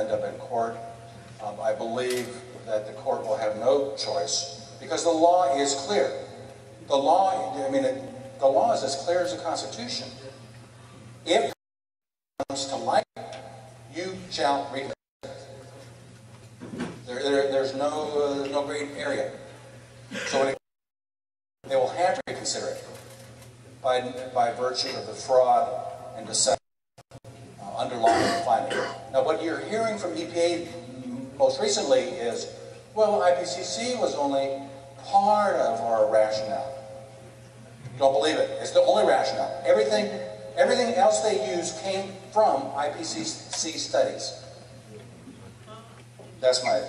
end up in court. I believe that the court will have no choice because the law is clear. The law, the law is as clear as the Constitution. If it comes to light, you shall reconsider. There's no gray area. So they will have to reconsider it by virtue of the fraud and deception underlying the finding. Now, what you're hearing from EPA most recently is, well, IPCC was only part of our rationale. Don't believe it. It's the only rationale. Everything else they use came from IPCC studies. That's my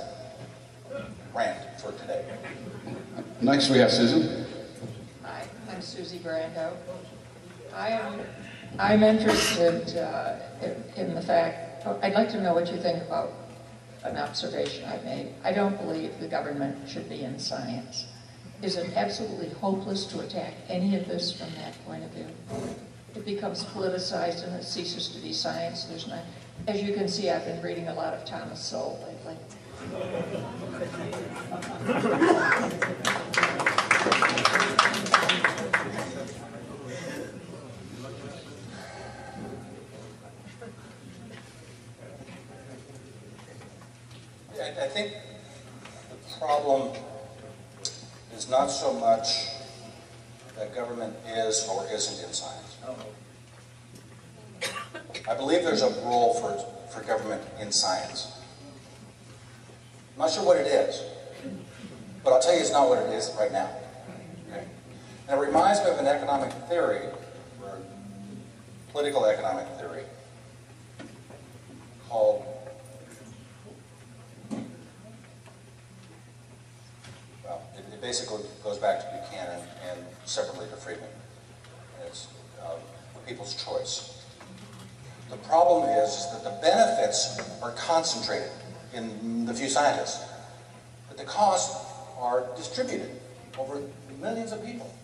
rant for today. Next we have Susan. Hi, I'm Susie Brando. I'm interested in the fact, I'd like to know what you think about an observation I made. I don't believe the government should be in science. Is it absolutely hopeless to attack any of this from that point of view? It becomes politicized and it ceases to be science. There's not, as you can see, I've been reading a lot of Thomas Sowell lately. I think the problem is not so much that government is or isn't in science. I believe there's a role for government in science. I'm not sure what it is, but I'll tell you it's not what it is right now. Okay? And it reminds me of an economic theory, or political economic theory, called it basically goes back to Buchanan and separately to Friedman. It's people's choice. The problem is that the benefits are concentrated in the few scientists, but the costs are distributed over millions of people.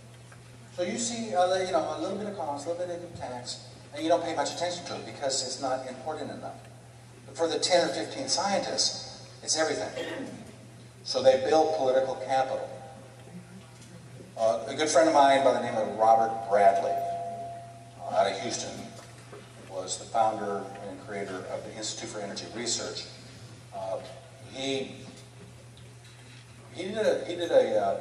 So you see, a little bit of cost, a little bit of tax, and you don't pay much attention to it because it's not important enough. But for the 10 or 15 scientists, it's everything. So they build political capital. A good friend of mine by the name of Robert Bradley, out of Houston, was the founder and creator of the Institute for Energy Research. He did a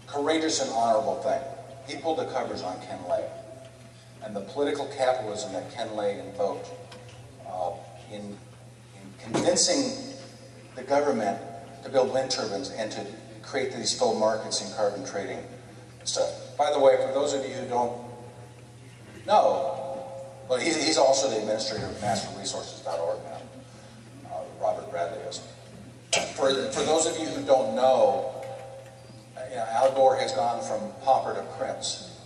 courageous and honorable thing. He pulled the covers on Ken Lay and the political capitalism that Ken Lay invoked in convincing the government to build wind turbines and to create these faux markets in carbon trading and stuff. By the way, for those of you who don't know, well, he's also the administrator of masterresources.org now, Robert Bradley is. For those of you who don't know, Al Gore has gone from pauper to prince.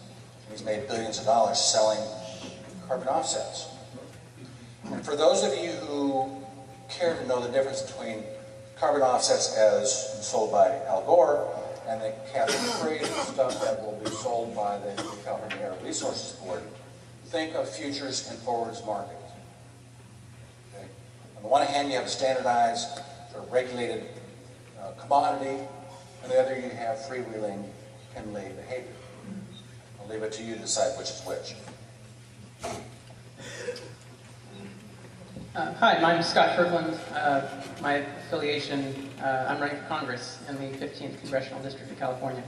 He's made billions of dollars selling carbon offsets. And for those of you who care to know the difference between carbon offsets as sold by Al Gore and the cap and trade stuff that will be sold by the California Air Resources Board, think of futures and forwards markets. Okay? On the one hand, you have a standardized, sort of regulated commodity. On the other, you have freewheeling Ken Lay behavior. I'll leave it to you to decide which is which. Hi, my name is Scott Kirkland. My affiliation, I'm running for Congress in the 15th Congressional District of California.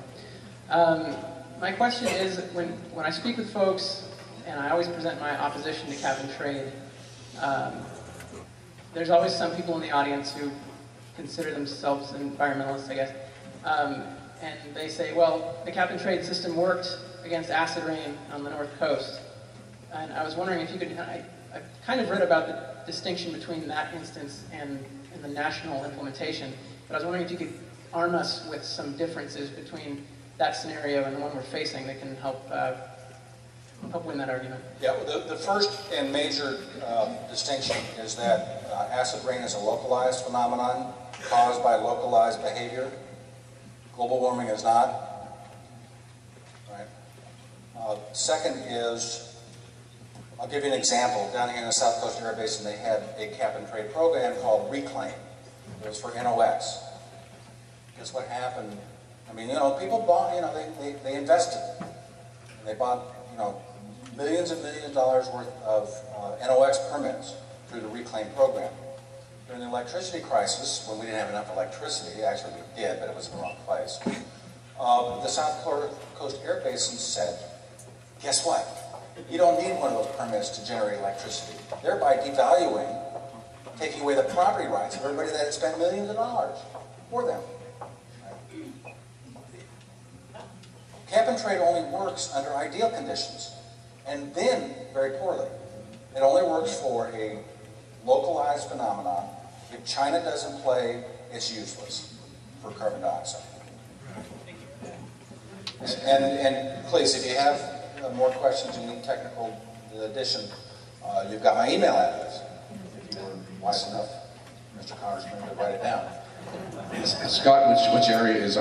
My question is, when I speak with folks, and I always present my opposition to cap and trade, there's always some people in the audience who consider themselves environmentalists, I guess, and they say, well, the cap and trade system worked against acid rain on the North Coast. And I was wondering if you could, I kind of read about the distinction between that instance and the national implementation, but I was wondering if you could arm us with some differences between that scenario and the one we're facing that can help win that argument. Yeah, well, the first and major distinction is that acid rain is a localized phenomenon caused by localized behavior. Global warming is not. Right? Second is I'll give you an example. Down here in the South Coast Air Basin, they had a cap-and-trade program called Reclaim. It was for NOx. Guess what happened? I mean, people bought, they invested. They bought, millions and millions of dollars worth of NOx permits through the Reclaim program. During the electricity crisis, when we didn't have enough electricity, actually we did, but it was in the wrong place, the South Coast Air Basin said, guess what? You don't need one of those permits to generate electricity, thereby devaluing, taking away the property rights of everybody that had spent millions of dollars for them. Cap and trade only works under ideal conditions, and then very poorly. It only works for a localized phenomenon. If China doesn't play, it's useless for carbon dioxide. And please, if you have more questions, you need technical addition, you've got my email address. If you were wise enough, Mr. Congressman, to write it down. Scott, which area is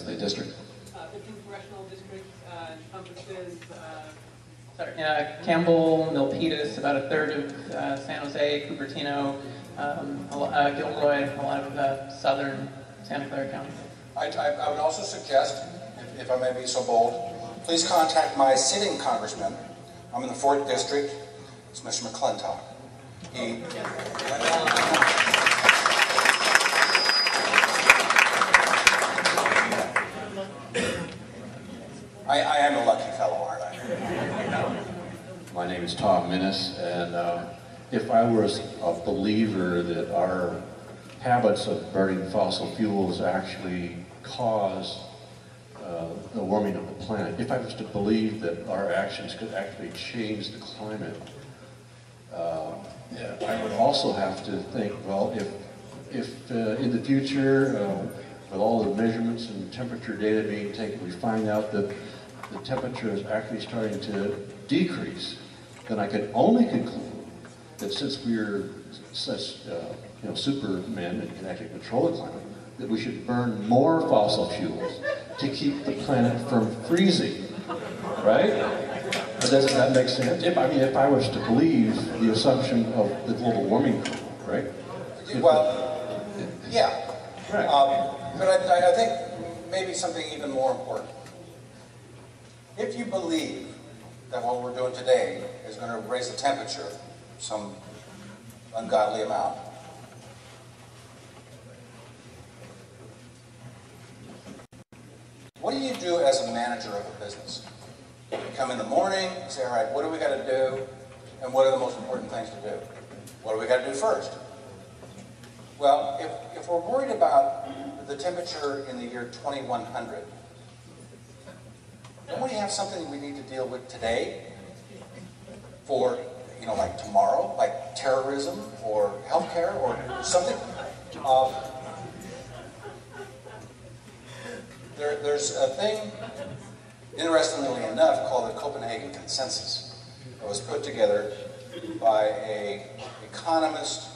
the district? 15 congressional districts encompasses Campbell, Milpitas, about a third of San Jose, Cupertino, Gilroy, a lot of southern Santa Clara County. I would also suggest, if I may be so bold, please contact my sitting congressman. I'm in the 4th District. It's Mr. McClintock. I am a lucky fellow, aren't I? My name is Tom Minnis, and if I were a believer that our habits of burning fossil fuels actually cause the warming of the planet, if I was to believe that our actions could actually change the climate, I would also have to think, well, if in the future, with all the measurements and temperature data being taken, we find out that the temperature is actually starting to decrease, then I can only conclude that since we're such supermen and can actually control the climate, that we should burn more fossil fuels to keep the planet from freezing, right? But doesn't that make sense? If I was to believe the assumption of the global warming, right? Well, yeah. Right. But I think maybe something even more important. If you believe that what we're doing today is going to raise the temperature some ungodly amount, what do you do as a manager of a business? You come in the morning, say, all right, what do we got to do, and what are the most important things to do? What do we got to do first? Well, if we're worried about the temperature in the year 2100, don't we have something we need to deal with today for, like tomorrow, like terrorism or healthcare or something? There's a thing, interestingly enough, called the Copenhagen Consensus. It was put together by an economist,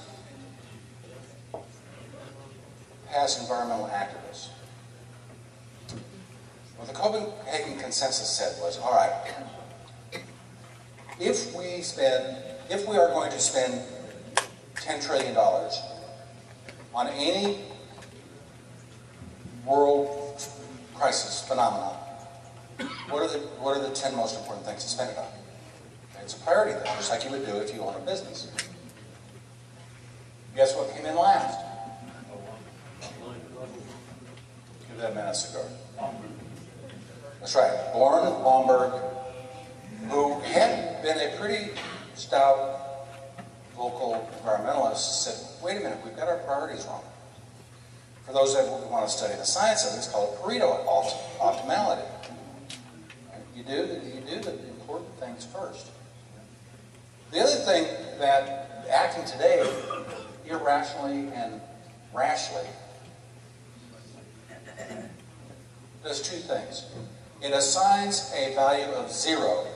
past environmental activist. What the Copenhagen Consensus said was, all right, if we are going to spend $10 trillion on any world crisis phenomenon, what are the 10 most important things to spend it on? Okay, it's a priority then, just like you would do if you own a business. Guess what came in last? Give that man a cigar. That's right, Born Blomberg, who had been a pretty stout local environmentalist, said, wait a minute, we've got our priorities wrong. For those that want to study the science of it, it's called Pareto optimality. You do the important things first. The other thing that acting today irrationally and rashly does two things. It assigns a value of 0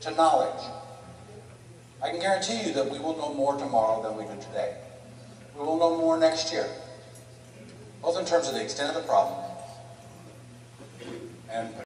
to knowledge. I can guarantee you that we will know more tomorrow than we do today. We will know more next year, both in terms of the extent of the problem and